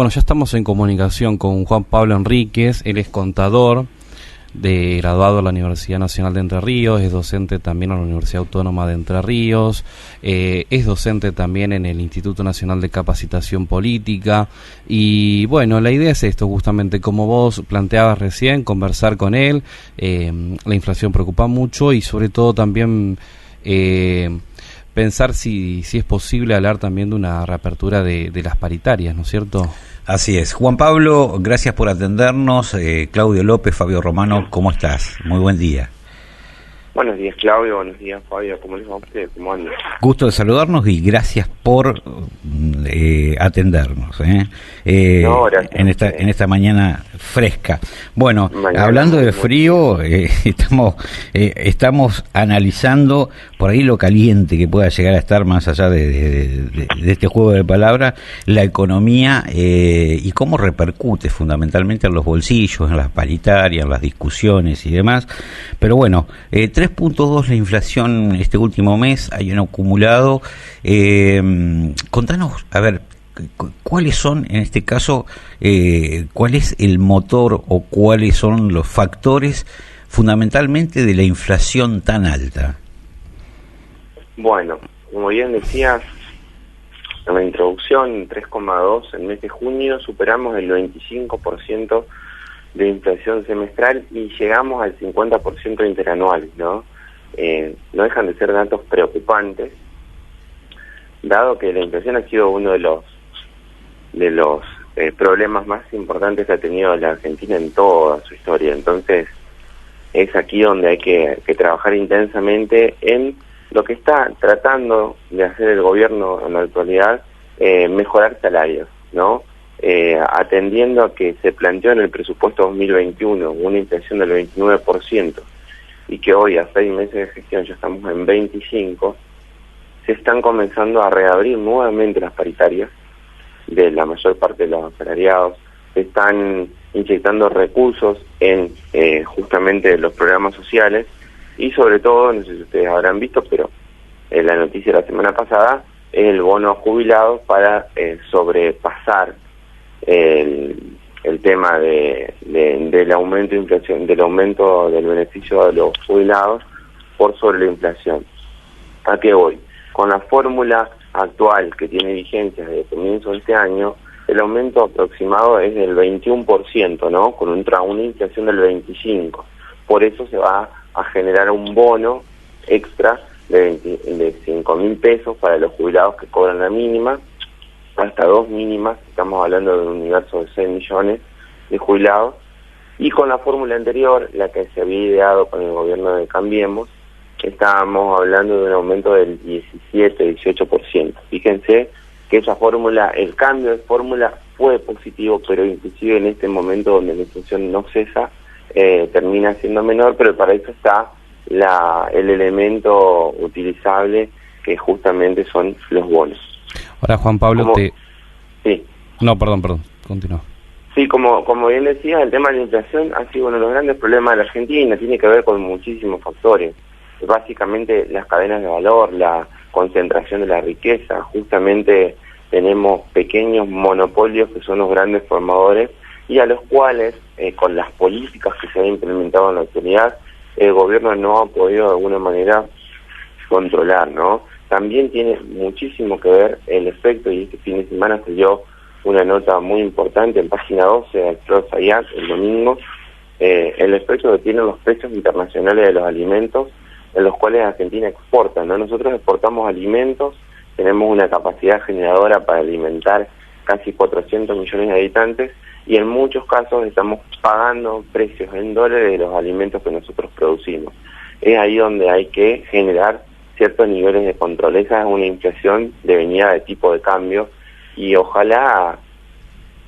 Bueno, ya estamos en comunicación con Juan Pablo Enríquez. Él es contador, graduado de la Universidad Nacional de Entre Ríos, es docente también en la Universidad Autónoma de Entre Ríos, es docente también en el Instituto Nacional de Capacitación Política. Y bueno, la idea es esto, justamente como vos planteabas recién, conversar con él. La inflación preocupa mucho y sobre todo también pensar si es posible hablar también de una reapertura de las paritarias, ¿no es cierto? Así es. Juan Pablo, gracias por atendernos. Claudio López, Fabio Romano, ¿cómo estás? Muy buen día. Buenos días, Claudio. Buenos días, Fabio. ¿Cómo les va a ustedes? ¿Cómo andan? Gusto de saludarnos y gracias por atendernos No, gracias. en esta mañana fresca. Bueno, hablando de frío, estamos analizando por ahí lo caliente que pueda llegar a estar, más allá de este juego de palabras, la economía y cómo repercute fundamentalmente en los bolsillos, en las paritarias, en las discusiones y demás. Pero bueno, 3.2 la inflación este último mes, hay un acumulado. Contanos, a ver, ¿cuáles son, en este caso, cuál es el motor o cuáles son los factores fundamentalmente de la inflación tan alta? Bueno, como bien decías en la introducción, 3,2 en el mes de junio, superamos el 95% de inflación semestral y llegamos al 50% interanual, ¿no? No dejan de ser datos preocupantes, dado que la inflación ha sido uno de los problemas más importantes que ha tenido la Argentina en toda su historia. Entonces, es aquí donde hay que trabajar intensamente en lo que está tratando de hacer el gobierno en la actualidad, mejorar salarios, ¿no? Atendiendo a que se planteó en el presupuesto 2021 una inflación del 29% y que hoy a 6 meses de gestión ya estamos en 25%, se están comenzando a reabrir nuevamente las paritarias de la mayor parte de los asalariados, se están inyectando recursos en justamente los programas sociales y sobre todo, no sé si ustedes habrán visto, pero la noticia de la semana pasada es el bono jubilado para sobrepasar el tema del aumento de inflación, del aumento del beneficio de los jubilados por sobre la inflación. ¿A qué voy? Con la fórmula actual que tiene vigencia desde el comienzo de este año, el aumento aproximado es del 21%, ¿no? Con una inflación del 25%. Por eso se va a generar un bono extra de 5.000 pesos para los jubilados que cobran la mínima, hasta 2 mínimas, estamos hablando de un universo de 6 millones de jubilados, y con la fórmula anterior, la que se había ideado con el gobierno de Cambiemos, estábamos hablando de un aumento del 17-18%. Fíjense que esa fórmula, el cambio de fórmula fue positivo, pero inclusive en este momento donde la inflación no cesa, termina siendo menor, pero para eso está el elemento utilizable que justamente son los bonos. Ahora, Juan Pablo, Sí. No, perdón, continúa. Sí, como bien decía, el tema de la inflación ha sido uno de los grandes problemas de la Argentina, tiene que ver con muchísimos factores. Básicamente las cadenas de valor, la concentración de la riqueza, justamente tenemos pequeños monopolios que son los grandes formadores y a los cuales, con las políticas que se han implementado en la actualidad, el gobierno no ha podido de alguna manera controlar, ¿no? También tiene muchísimo que ver el efecto, y este fin de semana se dio una nota muy importante en página 12 del Flor Sayat el domingo, el efecto que tienen los precios internacionales de los alimentos en los cuales Argentina exporta, ¿no? Nosotros exportamos alimentos, tenemos una capacidad generadora para alimentar casi 400 millones de habitantes y en muchos casos estamos pagando precios en dólares de los alimentos que nosotros producimos. Es ahí donde hay que generar ciertos niveles de control. Esa es una inflación de venida de tipo de cambio y ojalá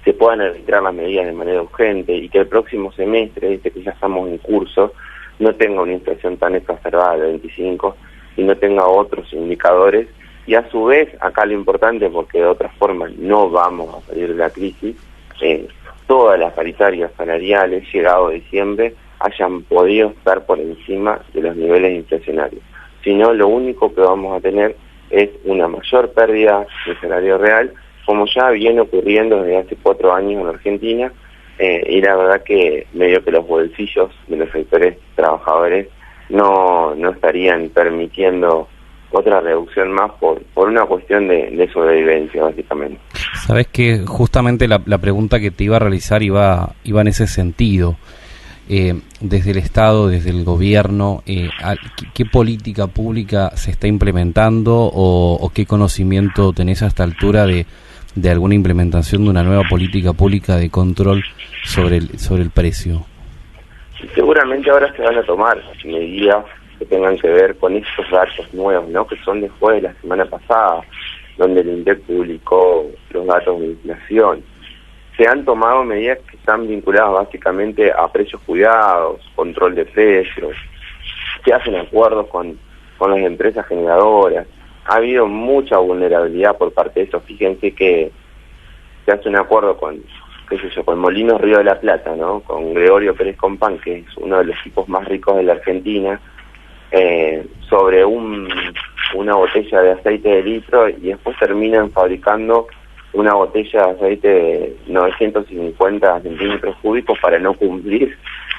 se puedan arbitrar las medidas de manera urgente y que el próximo semestre, que ya estamos en curso, no tenga una inflación tan exacerbada de 25 y no tenga otros indicadores. Y a su vez, acá lo importante, porque de otra forma no vamos a salir de la crisis, todas las paritarias salariales, llegado diciembre, hayan podido estar por encima de los niveles inflacionarios. Si no, lo único que vamos a tener es una mayor pérdida de salario real como ya viene ocurriendo desde hace 4 años en Argentina, y la verdad que medio que los bolsillos de los sectores trabajadores no estarían permitiendo otra reducción más por una cuestión de sobrevivencia, básicamente. Sabes que justamente la pregunta que te iba a realizar iba en ese sentido. Desde el Estado, desde el gobierno, ¿qué política pública se está implementando o qué conocimiento tenés a esta altura de alguna implementación de una nueva política pública de control sobre el precio? Seguramente ahora se van a tomar medidas que tengan que ver con estos datos nuevos, ¿no? Que son después de la semana pasada, donde el INDEC publicó los datos de inflación. Se han tomado medidas que están vinculadas básicamente a precios cuidados, control de precios, se hacen acuerdos con las empresas generadoras. Ha habido mucha vulnerabilidad por parte de eso. Fíjense que se hace un acuerdo con Molinos Río de la Plata, ¿no? Con Gregorio Pérez Compán, que es uno de los tipos más ricos de la Argentina, sobre una botella de aceite de litro, y después terminan fabricando una botella de aceite de 950 centímetros cúbicos para no cumplir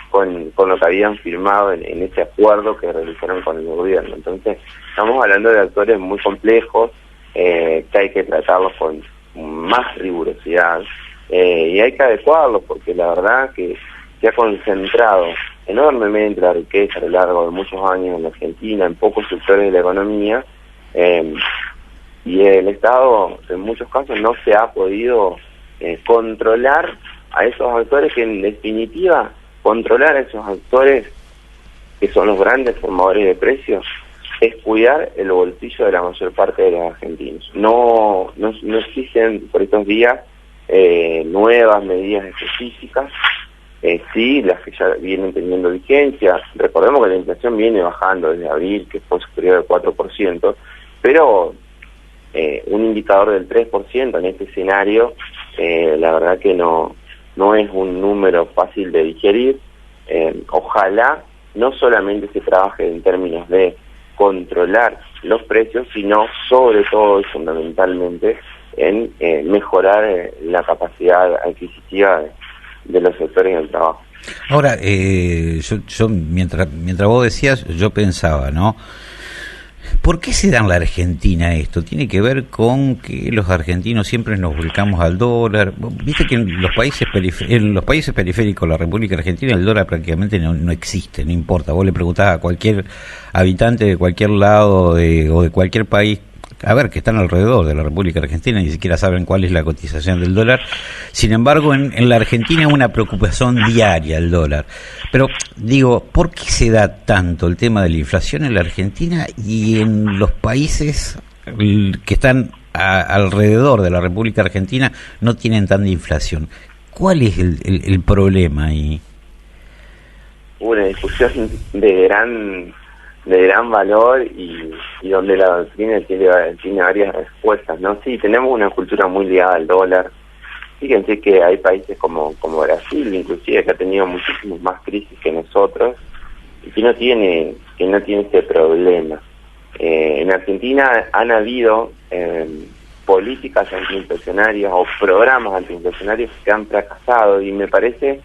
con lo que habían firmado en ese acuerdo que realizaron con el gobierno. Entonces, estamos hablando de actores muy complejos, que hay que tratarlos con más rigurosidad, y hay que adecuarlos, porque la verdad que se ha concentrado enormemente la riqueza a lo largo de muchos años en la Argentina, en pocos sectores de la economía, y el Estado en muchos casos no se ha podido controlar a esos actores, que en definitiva controlar a esos actores que son los grandes formadores de precios es cuidar el bolsillo de la mayor parte de los argentinos. No existen por estos días nuevas medidas específicas, sí, las que ya vienen teniendo vigencia. Recordemos que la inflación viene bajando desde abril, que fue superior al 4%, pero un indicador del 3% en este escenario, la verdad que no es un número fácil de digerir. Ojalá no solamente se trabaje en términos de controlar los precios, sino sobre todo y fundamentalmente en mejorar la capacidad adquisitiva de los sectores del trabajo. Ahora, yo mientras vos decías, yo pensaba, ¿no? ¿Por qué se da en la Argentina esto? Tiene que ver con que los argentinos siempre nos volcamos al dólar. Viste que en los países periféricos de la República Argentina el dólar prácticamente no existe, no importa. Vos le preguntás a cualquier habitante de cualquier lado o de cualquier país, a ver, que están alrededor de la República Argentina, ni siquiera saben cuál es la cotización del dólar. Sin embargo, en la Argentina es una preocupación diaria el dólar. Pero digo, ¿por qué se da tanto el tema de la inflación en la Argentina y en los países que están alrededor de la República Argentina no tienen tanta inflación? ¿Cuál es el problema ahí? Una discusión de gran valor y donde la doctrina tiene varias respuestas, ¿no? Sí, tenemos una cultura muy ligada al dólar. Fíjense que hay países como Brasil, inclusive, que ha tenido muchísimas más crisis que nosotros y que no tiene ese problema. En Argentina han habido políticas antiinflacionarias o programas antiinflacionarios que han fracasado, y me parece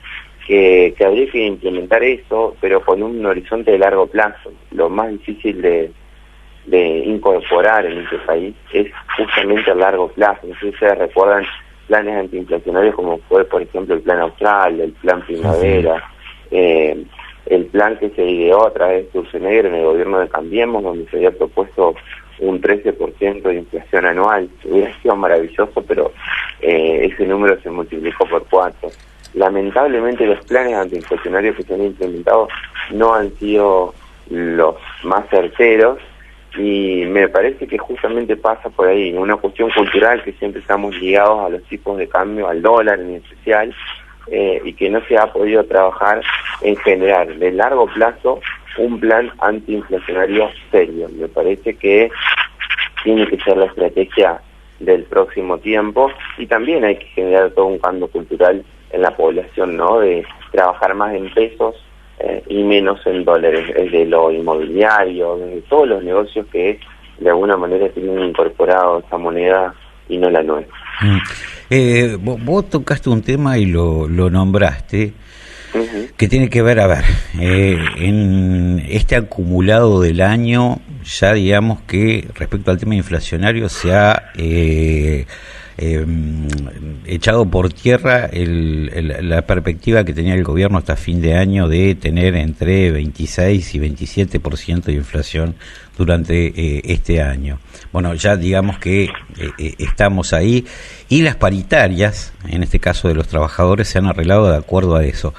que habría que implementar eso, pero con un horizonte de largo plazo. Lo más difícil de incorporar en este país es justamente a largo plazo. No sé si ustedes recuerdan planes antiinflacionarios como fue, por ejemplo, el Plan Austral, el Plan Primavera, el plan que se ideó a través de Sturzenegger en el gobierno de Cambiemos, donde se había propuesto un 13% de inflación anual. Hubiera sido maravilloso, pero ese número se multiplicó por 4. Lamentablemente los planes antiinflacionarios que se han implementado no han sido los más certeros, y me parece que justamente pasa por ahí, una cuestión cultural, que siempre estamos ligados a los tipos de cambio, al dólar en especial, y que no se ha podido trabajar en generar de largo plazo un plan antiinflacionario serio. Me parece que tiene que ser la estrategia del próximo tiempo, y también hay que generar todo un cambio cultural en la población, ¿no? De trabajar más en pesos y menos en dólares, de lo inmobiliario, de todos los negocios que de alguna manera tienen incorporado esa moneda y no la nuestra. Vos tocaste un tema y lo nombraste, Ujú. que tiene que ver, a ver, en este acumulado del año, ya digamos que respecto al tema inflacionario se ha echado por tierra la perspectiva que tenía el gobierno hasta fin de año de tener entre 26 y 27% de inflación durante este año. Bueno, ya digamos que estamos ahí, y las paritarias, en este caso de los trabajadores, se han arreglado de acuerdo a eso.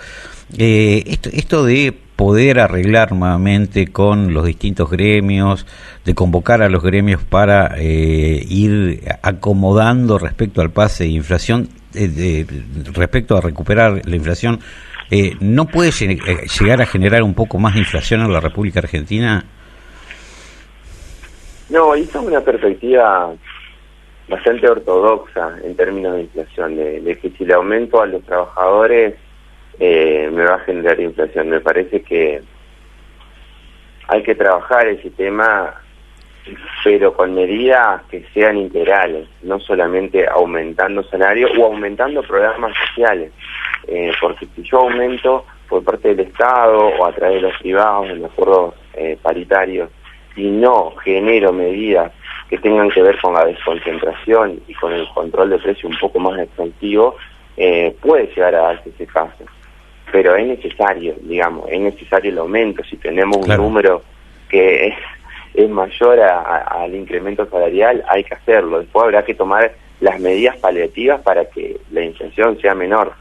Esto de poder arreglar nuevamente con los distintos gremios, de convocar a los gremios para ir acomodando respecto al pase de inflación, respecto a recuperar la inflación, ¿no puede llegar a generar un poco más de inflación en la República Argentina? No, esa es una perspectiva bastante ortodoxa en términos de inflación, de que si le aumento a los trabajadores me va a generar inflación. Me parece que hay que trabajar ese tema, pero con medidas que sean integrales, no solamente aumentando salarios o aumentando programas sociales, porque si yo aumento por parte del Estado o a través de los privados en acuerdos paritarios, y no genero medidas que tengan que ver con la desconcentración y con el control de precios un poco más exhaustivo, puede llegar a darse ese caso. Pero es necesario, digamos, es necesario el aumento. Si tenemos un número que es mayor al incremento salarial, hay que hacerlo. Después habrá que tomar las medidas paliativas para que la inflación sea menor,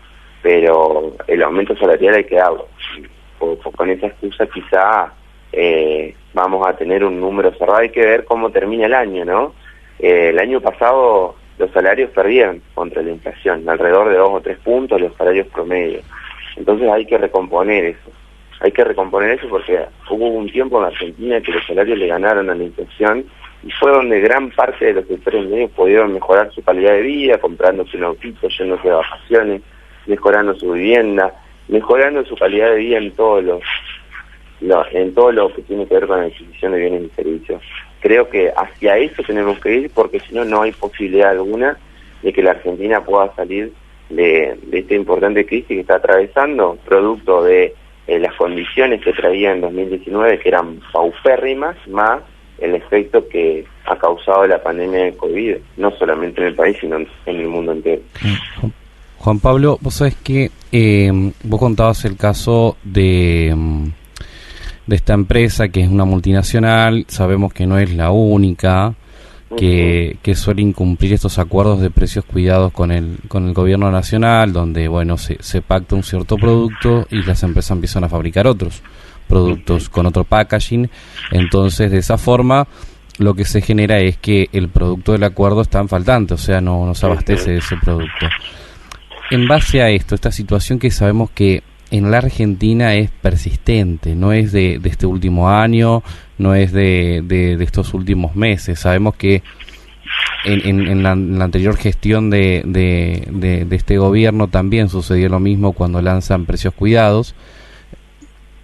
pero el aumento salarial hay que darlo. Con esa excusa quizá vamos a tener un número cerrado. Hay que ver cómo termina el año, ¿no? El año pasado los salarios perdieron contra la inflación, alrededor de 2 o 3 puntos los salarios promedios. Entonces hay que recomponer eso. Hay que recomponer eso porque hubo un tiempo en Argentina que los salarios le ganaron a la inflación, y fue donde gran parte de los sectores medios pudieron mejorar su calidad de vida, comprándose un autito, yéndose de vacaciones, mejorando su vivienda, mejorando su calidad de vida en todo lo que tiene que ver con la adquisición de bienes y servicios. Creo que hacia eso tenemos que ir, porque si no, no hay posibilidad alguna de que la Argentina pueda salir de esta importante crisis que está atravesando, producto de las condiciones que traía en 2019, que eran paupérrimas, más el efecto que ha causado la pandemia de COVID, no solamente en el país, sino en el mundo entero. Juan Pablo, vos sabés que vos contabas el caso de esta empresa que es una multinacional. Sabemos que no es la única que suele incumplir estos acuerdos de precios cuidados con el gobierno nacional, donde bueno se pacta un cierto producto y las empresas empiezan a fabricar otros productos con otro packaging. Entonces, de esa forma, lo que se genera es que el producto del acuerdo está en faltante, o sea, no se abastece de ese producto. En base a esto, esta situación que sabemos que en la Argentina es persistente, no es de este último año, no es de estos últimos meses. Sabemos que en la anterior gestión de este gobierno también sucedió lo mismo cuando lanzan precios cuidados.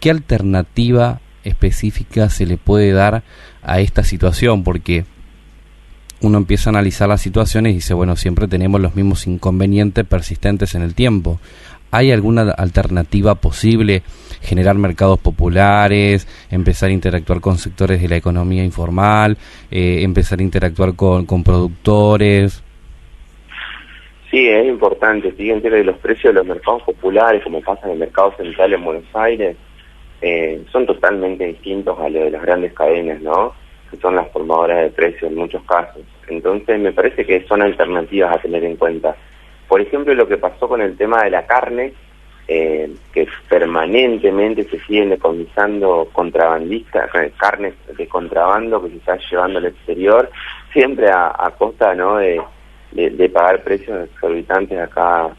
¿Qué alternativa específica se le puede dar a esta situación? Porque uno empieza a analizar las situaciones y dice, bueno, siempre tenemos los mismos inconvenientes persistentes en el tiempo. ¿Hay alguna alternativa posible? Generar mercados populares, empezar a interactuar con sectores de la economía informal, empezar a interactuar con productores. Sí, es importante. Fíjense que los precios de los mercados populares, como pasa en el mercado central en Buenos Aires, son totalmente distintos a los de las grandes cadenas, ¿no? Que son las formadoras de precios en muchos casos. Entonces me parece que son alternativas a tener en cuenta. Por ejemplo, lo que pasó con el tema de la carne, que permanentemente se siguen decomisando contrabandistas, carnes de contrabando que se está llevando al exterior, siempre a costa, ¿no?, de pagar precios exorbitantes acá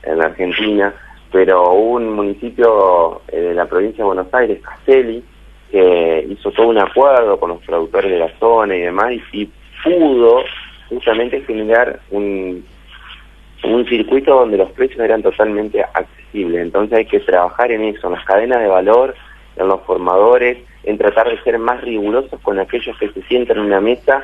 en la Argentina. Pero hubo un municipio de la provincia de Buenos Aires, Castelli, que hizo todo un acuerdo con los productores de la zona y demás, y pudo justamente generar un circuito donde los precios eran totalmente accesibles. Entonces hay que trabajar en eso, en las cadenas de valor, en los formadores, en tratar de ser más rigurosos con aquellos que se sientan en una mesa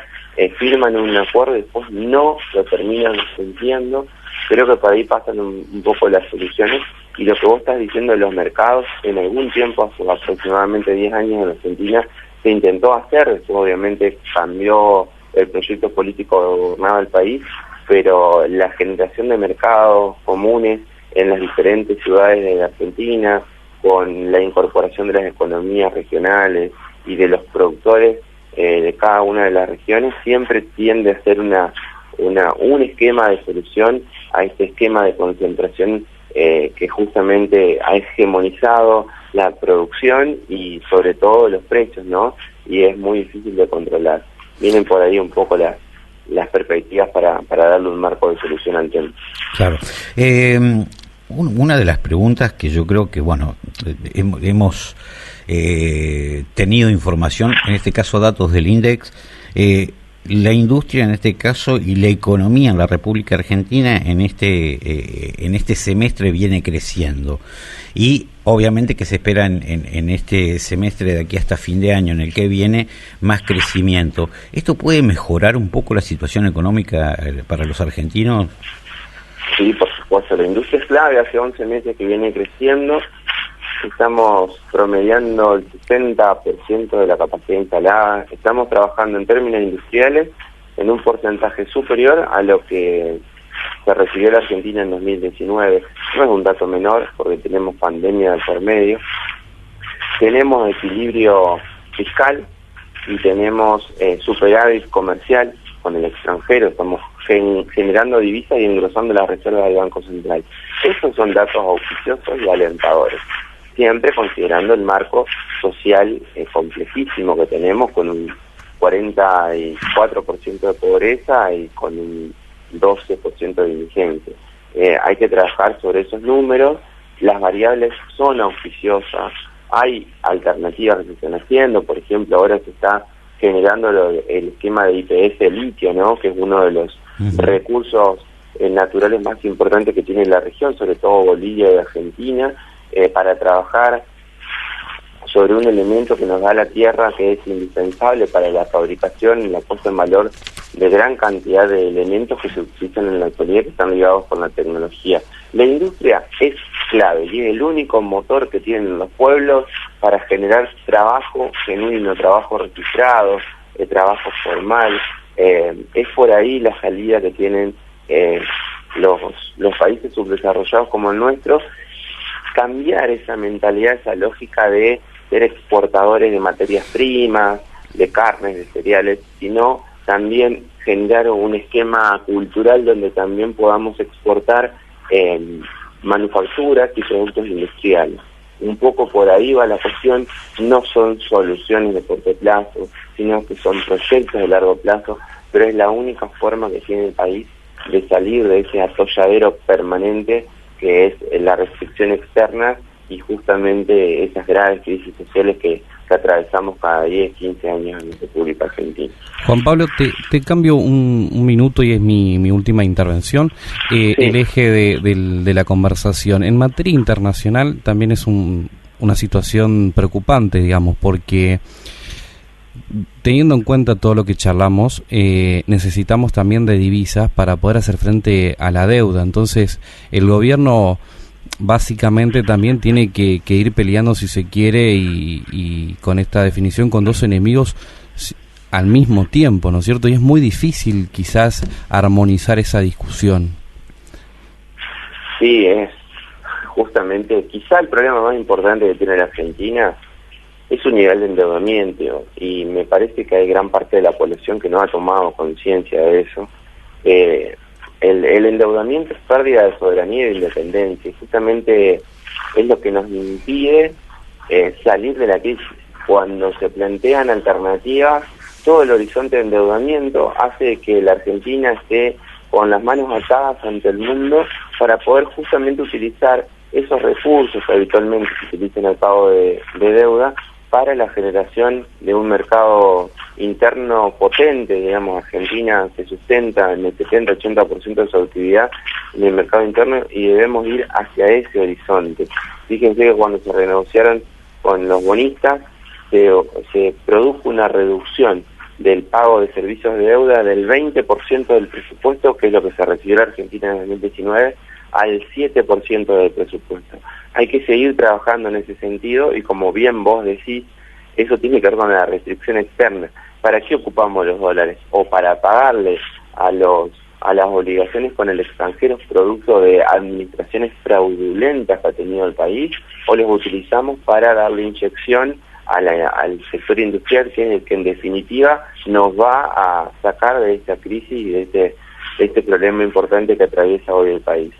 firman un acuerdo y después no lo terminan cumpliendo. Creo que por ahí pasan un poco las soluciones, y lo que vos estás diciendo de los mercados, en algún tiempo, hace aproximadamente 10 años en Argentina, se intentó hacer, después obviamente cambió el proyecto político que gobernaba el país, pero la generación de mercados comunes en las diferentes ciudades de Argentina, con la incorporación de las economías regionales y de los productores de cada una de las regiones, siempre tiende a ser un esquema de solución a este esquema de concentración que justamente ha hegemonizado la producción y sobre todo los precios, ¿no? Y es muy difícil de controlar. Vienen por ahí un poco las perspectivas para darle un marco de solución al tema. Claro. Una de las preguntas que yo creo que, bueno, hemos tenido información, en este caso datos del INDEX, la industria en este caso y la economía en la República Argentina en este semestre viene creciendo, y obviamente que se espera en este semestre de aquí hasta fin de año, en el que viene, más crecimiento. ¿Esto puede mejorar un poco la situación económica para los argentinos? Sí, por supuesto, la industria es clave, hace 11 meses que viene creciendo, estamos promediando el 60% de la capacidad instalada, estamos trabajando en términos industriales en un porcentaje superior a lo que se recibió la Argentina en 2019. No es un dato menor porque tenemos pandemia de por medio, tenemos equilibrio fiscal y tenemos superávit comercial con el extranjero, estamos generando divisas y engrosando las reservas del Banco Central. Esos son datos auspiciosos y alentadores, siempre considerando el marco social complejísimo que tenemos, con un 44% de pobreza y con un 12% de indigencia. Hay que trabajar sobre esos números, las variables son auspiciosas, hay alternativas que se están haciendo, por ejemplo, ahora se está generando el esquema de IPS litio, ¿no?, que es uno de los recursos naturales más importantes que tiene la región, sobre todo Bolivia y Argentina, para trabajar sobre un elemento que nos da la tierra, que es indispensable para la fabricación y la puesta en valor de gran cantidad de elementos que se utilizan en la actualidad, que están ligados con la tecnología. La industria es clave y es el único motor que tienen los pueblos para generar trabajo genuino, trabajo registrado, trabajo formal. Es por ahí la salida que tienen los países subdesarrollados como el nuestro, cambiar esa mentalidad, esa lógica de ser exportadores de materias primas, de carnes, de cereales, sino también generar un esquema cultural donde también podamos exportar manufacturas y productos industriales. Un poco por ahí va la cuestión, no son soluciones de corto plazo, sino que son proyectos de largo plazo, pero es la única forma que tiene el país de salir de ese atolladero permanente que es la restricción externa y justamente esas graves crisis sociales que atravesamos cada 10, 15 años en la República Argentina. Juan Pablo, te cambio un minuto y es mi última intervención. Sí. El eje de la conversación. En materia internacional también es una situación preocupante, digamos, porque teniendo en cuenta todo lo que charlamos, necesitamos también de divisas para poder hacer frente a la deuda. Entonces, el gobierno básicamente también tiene que ir peleando, si se quiere, y con esta definición, con dos enemigos al mismo tiempo, ¿no es cierto? Y es muy difícil quizás armonizar esa discusión. Sí, es justamente, quizá el problema más importante que tiene la Argentina es su nivel de endeudamiento, y me parece que hay gran parte de la población que no ha tomado conciencia de eso. El endeudamiento es pérdida de soberanía y de independencia, y justamente es lo que nos impide salir de la crisis. Cuando se plantean alternativas, todo el horizonte de endeudamiento hace que la Argentina esté con las manos atadas ante el mundo para poder justamente utilizar esos recursos que habitualmente se utilizan al pago de deuda para la generación de un mercado interno potente. Digamos, Argentina se sustenta en el 70-80% de su actividad en el mercado interno y debemos ir hacia ese horizonte. Fíjense que cuando se renegociaron con los bonistas se produjo una reducción del pago de servicios de deuda del 20% del presupuesto, que es lo que se recibió la Argentina en 2019, al 7% del presupuesto. Hay que seguir trabajando en ese sentido y, como bien vos decís, eso tiene que ver con la restricción externa. ¿Para qué ocupamos los dólares? O para pagarle a las obligaciones con el extranjero producto de administraciones fraudulentas que ha tenido el país, o los utilizamos para darle inyección al sector industrial, que es el que en definitiva nos va a sacar de esta crisis y de este problema importante que atraviesa hoy el país.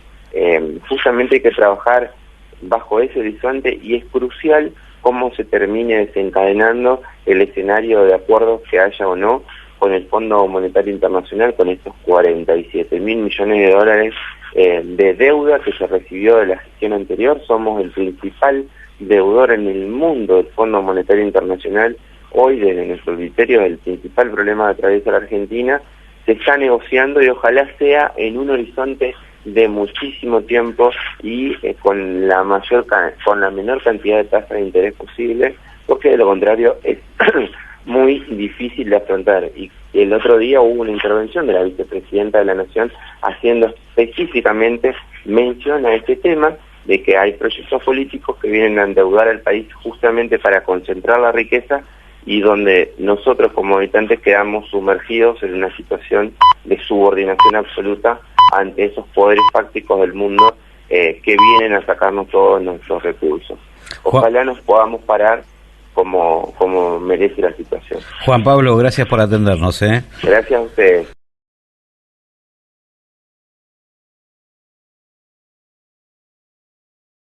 Justamente hay que trabajar bajo ese horizonte, y es crucial cómo se termine desencadenando el escenario de acuerdos que haya o no con el Fondo Monetario Internacional, con estos 47.000 millones de dólares de deuda que se recibió de la gestión anterior. Somos el principal deudor en el mundo del Fondo Monetario Internacional. Hoy, desde nuestro criterio, el principal problema que atraviesa la Argentina se está negociando, y ojalá sea en un horizonte de muchísimo tiempo y con la menor cantidad de tasa de interés posible, porque de lo contrario es muy difícil de afrontar. Y el otro día hubo una intervención de la vicepresidenta de la Nación haciendo específicamente mención a este tema, de que hay proyectos políticos que vienen a endeudar al país justamente para concentrar la riqueza, y donde nosotros como habitantes quedamos sumergidos en una situación de subordinación absoluta ante esos poderes fácticos del mundo que vienen a sacarnos todos nuestros recursos. Ojalá nos podamos parar como merece la situación. Juan Pablo, gracias por atendernos. Gracias a ustedes.